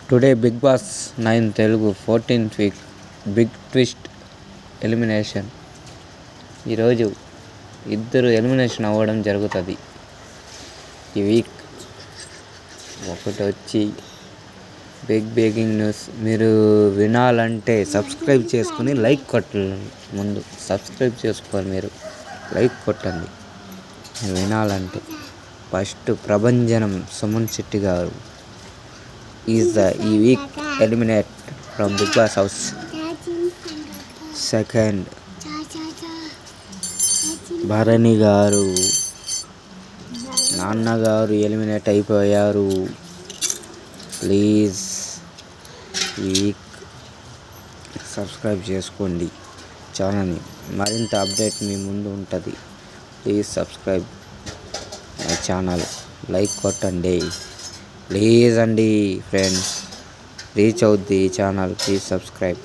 Today big boss 9 Telugu 14th week big twist elimination. ఈరోజు ఇద్దరు elimination అవ్వడం జరుగుతుంది ఈ వీక్. ఒకటి వచ్చి బ్రేకింగ్ న్యూస్. మీరు వినాలంటే సబ్స్క్రైబ్ చేసుకుని లైక్ కొట్టండి. ముందు సబ్స్క్రైబ్ చేసుకోవాలి, మీరు లైక్ కొట్టండి వినాలంటే. ఫస్ట్ ప్రభంజనం సుమన్ శెట్టి గారు ఈజ్ ఈ week eliminate from big boss house. Second Bharani garu, నాన్నగారు ఎలిమినేట్ అయిపోయారు. ప్లీజ్ ఈ వీక్ సబ్స్క్రైబ్ చేసుకోండి ఛానల్ని. మరింత అప్డేట్ మీ ముందు ఉంటుంది. Please subscribe my channel, like కొట్టండి ప్లీజ్ అండి ఫ్రెండ్స్. రీచ్ అవుద్ది ఈ ఛానల్, ప్లీజ్ సబ్స్క్రైబ్.